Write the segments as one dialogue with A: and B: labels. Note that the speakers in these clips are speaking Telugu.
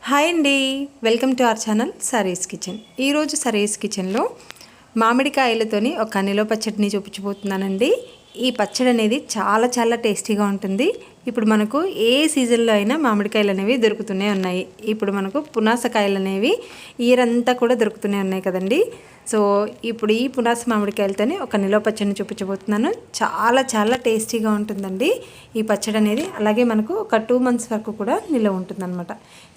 A: హాయ్ అండి, welcome to our channel Sari's kitchen. ఈరోజు సరీస్ కిచెన్లో మామిడికాయలతోని ఒక నిలవ పచ్చడిని చూపించబోతున్నానండి. ఈ పచ్చడి అనేది చాలా చాలా టేస్టీగా ఉంటుంది. ఇప్పుడు మనకు ఏ సీజన్లో అయినా మామిడికాయలు అనేవి దొరుకుతూనే ఉన్నాయి. ఇప్పుడు మనకు పునాసకాయలు అనేవి ఇయర్ అంతా కూడా దొరుకుతూనే ఉన్నాయి కదండి. సో ఇప్పుడు ఈ పునాస మామిడికాయలతోనే ఒక నిలవ పచ్చడిని చూపించబోతున్నాను. చాలా చాలా టేస్టీగా ఉంటుందండి ఈ పచ్చడి అనేది. అలాగే మనకు ఒక 2 months వరకు కూడా నిలవ ఉంటుందన్నమాట.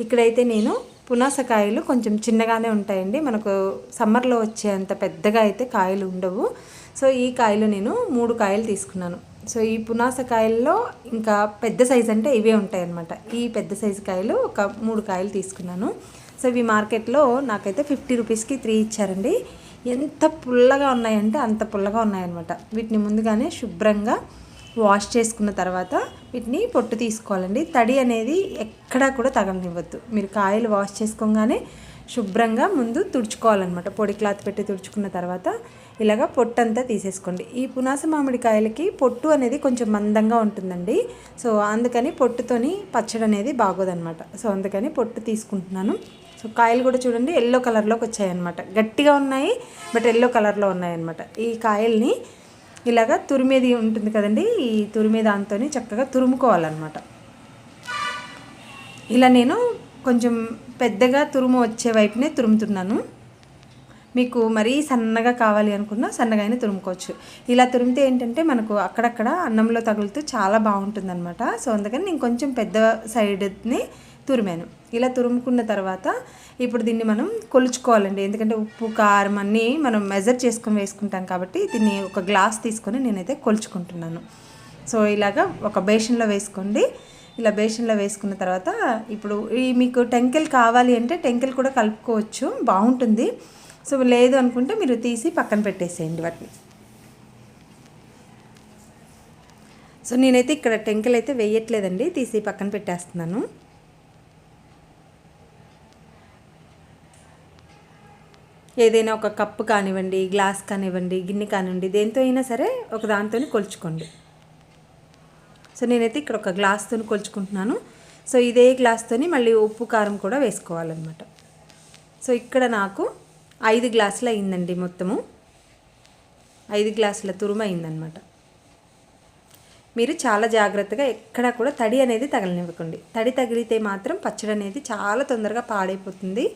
A: ఇక్కడైతే నేను పునాసకాయలు కొంచెం చిన్నగానే ఉంటాయండి. మనకు సమ్మర్లో వచ్చేంత పెద్దగా అయితే కాయలు ఉండవు. సో ఈ కాయలు నేను 3 కాయలు తీసుకున్నాను. సో ఈ పునాసకాయల్లో ఇంకా పెద్ద సైజు అంటే ఇవే ఉంటాయి అన్నమాట. ఈ పెద్ద సైజు కాయలు ఒక 3 కాయలు తీసుకున్నాను. సో ఇవి మార్కెట్లో నాకైతే 50 రూపీస్కి 3 ఇచ్చారండి. ఎంత పుల్లగా ఉన్నాయంటే అంత పుల్లగా ఉన్నాయన్నమాట. వీటిని ముందుగానే శుభ్రంగా వాష్ చేసుకున్న తర్వాత వీటిని పొట్టు తీసుకోవాలండి. తడి అనేది ఎక్కడా కూడా తగలనివ్వద్దు. మీరు కాయలు వాష్ చేసుకోగానే శుభ్రంగా ముందు తుడుచుకోవాలన్నమాట. పొడి క్లాత్ పెట్టి తుడుచుకున్న తర్వాత ఇలాగ పొట్టు అంతా తీసేసుకోండి. ఈ పునాస మామిడికాయలకి పొట్టు అనేది కొంచెం మందంగా ఉంటుందండి. సో అందుకని పొట్టుతోని పచ్చడి అనేది బాగోదన్నమాట. సో అందుకని పొట్టు తీసుకుంటున్నాను. సో కాయలు కూడా చూడండి ఎల్లో కలర్లోకి వచ్చాయన్నమాట. గట్టిగా ఉన్నాయి బట్ ఎల్లో కలర్లో ఉన్నాయన్నమాట. ఈ కాయల్ని ఇలాగ తురిమేది ఉంటుంది కదండి, ఈ తురిమే దాంతో చక్కగా తురుముకోవాలన్నమాట. ఇలా నేను కొంచెం పెద్దగా తురుము వచ్చే వైపునే తురుముతున్నాను. మీకు మరీ సన్నగా కావాలి అనుకున్నా సన్నగా అయినా తురుముకోవచ్చు. ఇలా తురిమితే ఏంటంటే మనకు అక్కడక్కడ అన్నంలో తగులుతూ చాలా బాగుంటుందన్నమాట. సో అందుకని నేను కొంచెం పెద్ద సైడ్ని తురిమాను. ఇలా తురుముకున్న తర్వాత ఇప్పుడు దీన్ని మనం కొలుచుకోవాలండి. ఎందుకంటే ఉప్పు కారం అన్నీ మనం మెజర్ చేసుకొని వేసుకుంటాం కాబట్టి దీన్ని ఒక గ్లాస్ తీసుకొని నేనైతే కొలుచుకుంటున్నాను. సో ఇలాగా ఒక బేషన్లో వేసుకోండి. ఇలా బేషన్లో వేసుకున్న తర్వాత ఇప్పుడు ఈ మీకు టెంకెలు కావాలి అంటే టెంకెలు కూడా కలుపుకోవచ్చు, బాగుంటుంది. సో లేదు అనుకుంటే మీరు తీసి పక్కన పెట్టేసేయండి వాటిని. సో నేనైతే ఇక్కడ టెంకెలు అయితే వేయట్లేదండి, తీసి పక్కన పెట్టేస్తున్నాను. ఏదైనా ఒక కప్పు కానివ్వండి, గ్లాస్ కానివ్వండి, గిన్నె కానివ్వండి, దేంతో అయినా సరే ఒక దాంతో కొలుచుకోండి. సో నేనైతే ఇక్కడ ఒక గ్లాస్తో కొలుచుకుంటున్నాను. సో ఇదే గ్లాస్తో మళ్ళీ ఉప్పు కారం కూడా వేసుకోవాలన్నమాట. సో ఇక్కడ నాకు 5 గ్లాసులు అయిందండి. మొత్తము 5 గ్లాసుల తురుము అయిందనమాట. మీరు చాలా జాగ్రత్తగా ఎక్కడా కూడా తడి అనేది తగలనివ్వకండి. తడి తగిలితే మాత్రం పచ్చడి అనేది చాలా తొందరగా పాడైపోతుంది.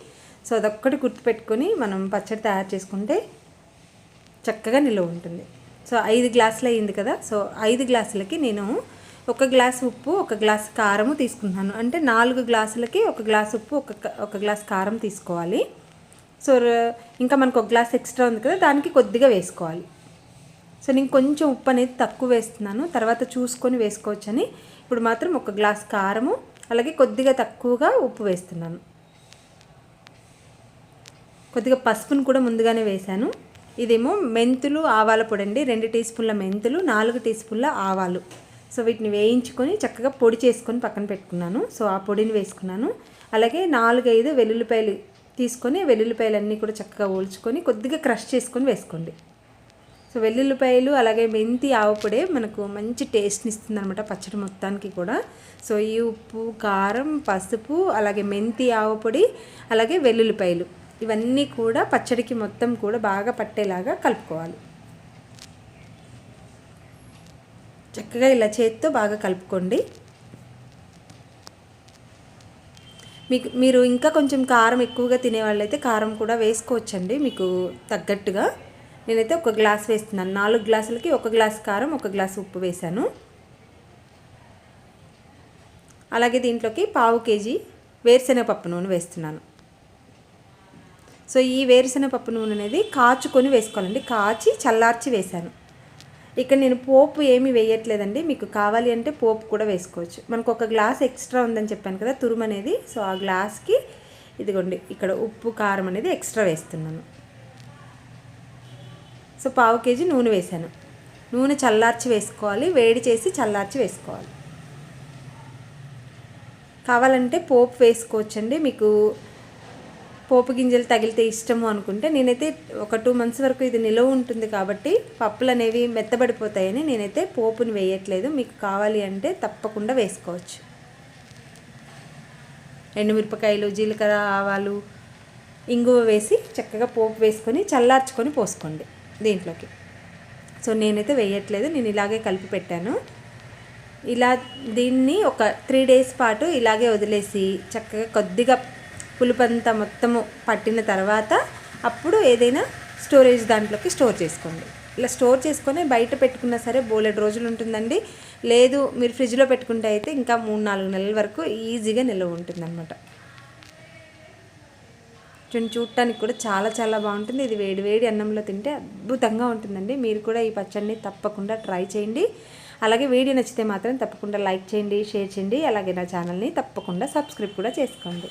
A: సో అదొక్కటి గుర్తుపెట్టుకొని మనం పచ్చడి తయారు చేసుకుంటే చక్కగా నిల్వ ఉంటుంది. సో 5 గ్లాసులు అయింది కదా. సో 5 గ్లాసులకి నేను 1 గ్లాసు ఉప్పు, 1 గ్లాసు కారము తీసుకుంటున్నాను. అంటే 4 గ్లాసులకి 1 గ్లాసు ఉప్పు, 1 గ్లాసు కారం తీసుకోవాలి. సో ఇంకా మనకు 1 గ్లాస్ ఎక్స్ట్రా ఉంది కదా, దానికి కొద్దిగా వేసుకోవాలి. సో నేను కొంచెం ఉప్పు అనేది తక్కువ వేస్తున్నాను, తర్వాత చూసుకొని వేసుకోవచ్చని. ఇప్పుడు మాత్రం 1 గ్లాస్ కారము, అలాగే కొద్దిగా తక్కువగా ఉప్పు వేస్తున్నాను. కొద్దిగా పసుపును కూడా ముందుగానే వేశాను. ఇదేమో మెంతులు ఆవాల పొడి అండి. 2 టీ స్పూన్ల మెంతులు, 4 టీ స్పూన్ల ఆవాలు. సో వీటిని వేయించుకొని చక్కగా పొడి చేసుకొని పక్కన పెట్టుకున్నాను. సో ఆ పొడిని వేసుకున్నాను. అలాగే 4-5 వెల్లుల్లిపాయలు తీసుకొని వెల్లుల్లిపాయలన్నీ కూడా చక్కగా ఓల్చుకొని కొద్దిగా క్రష్ చేసుకొని వేసుకోండి. సో వెల్లుల్లిపాయలు అలాగే మెంతి ఆవపొడే మనకు మంచి టేస్ట్ని ఇస్తుంది అనమాట పచ్చడి మొత్తానికి కూడా. సో ఈ ఉప్పు, కారం, పసుపు, అలాగే మెంతి ఆవపొడి, అలాగే వెల్లుల్లిపాయలు ఇవన్నీ కూడా పచ్చడికి మొత్తం కూడా బాగా పట్టేలాగా కలుపుకోవాలి. చక్కగా ఇలా చేతితో బాగా కలుపుకోండి. మీరు ఇంకా కొంచెం కారం ఎక్కువగా తినేవాళ్ళైతే కారం కూడా వేసుకోవచ్చండి మీకు తగ్గట్టుగా. నేనైతే 1 గ్లాస్ వేస్తున్నాను. 4 గ్లాసులకి 1 గ్లాస్ కారం, 1 గ్లాస్ ఉప్పు వేశాను. అలాగే దీంట్లోకి 1/2 కేజీ వేరుశనగపప్పు నూనె వేస్తున్నాను. సో ఈ వేరుశనగపప్పు నూనె అనేది కాచుకొని వేసుకోవాలండి. కాచి చల్లార్చి వేశాను. ఇక్కడ నేను పోపు ఏమీ వేయట్లేదండి. మీకు కావాలి అంటే పోపు కూడా వేసుకోవచ్చు. మనకు 1 గ్లాస్ ఎక్స్ట్రా ఉందని చెప్పాను కదా తురుము అనేది. సో ఆ గ్లాస్కి ఇదిగోండి ఇక్కడ ఉప్పు కారం అనేది ఎక్స్ట్రా వేస్తున్నాను. సో 1/2 కేజీ నూనె వేశాను. నూనె చల్లార్చి వేసుకోవాలి, వేడి చేసి చల్లార్చి వేసుకోవాలి. కావాలంటే పోపు వేసుకోవచ్చండి. మీకు పోపు గింజలు తగిలితే ఇష్టము అనుకుంటే నేనైతే ఒక 2 months వరకు ఇది నిలవ ఉంటుంది కాబట్టి పప్పులు అనేవి మెత్తబడిపోతాయని నేనైతే పోపుని వేయట్లేదు. మీకు కావాలి అంటే తప్పకుండా వేసుకోవచ్చు. ఎండుమిరపకాయలు, జీలకర్ర, ఆవాలు, ఇంగువ వేసి చక్కగా పోపు వేసుకొని చల్లార్చుకొని పోసుకోండి దీంట్లోకి. సో నేనైతే వేయట్లేదు, నేను ఇలాగే కలిపి పెట్టాను. ఇలా దీన్ని ఒక 3 days పాటు ఇలాగే వదిలేసి చక్కగా కొద్దిగా పులుపంతా మొత్తము పట్టిన తర్వాత అప్పుడు ఏదైనా స్టోరేజ్ దాంట్లోకి స్టోర్ చేసుకోండి. ఇలా స్టోర్ చేసుకొని బయట పెట్టుకున్నా సరే బోలెడు రోజులు ఉంటుందండి. లేదు మీరు ఫ్రిడ్జ్లో పెట్టుకుంటే అయితే ఇంకా 3-4 నెలల వరకు ఈజీగా నిల్వ ఉంటుందన్నమాట. చూడటానికి కూడా చాలా చాలా బాగుంటుంది. ఇది వేడి వేడి అన్నంలో తింటే అద్భుతంగా ఉంటుందండి. మీరు కూడా ఈ పచ్చడిని తప్పకుండా ట్రై చేయండి. అలాగే వీడియో నచ్చితే మాత్రం తప్పకుండా లైక్ చేయండి, షేర్ చేయండి. అలాగే నా ఛానల్ని తప్పకుండా సబ్స్క్రైబ్ కూడా చేసుకోండి.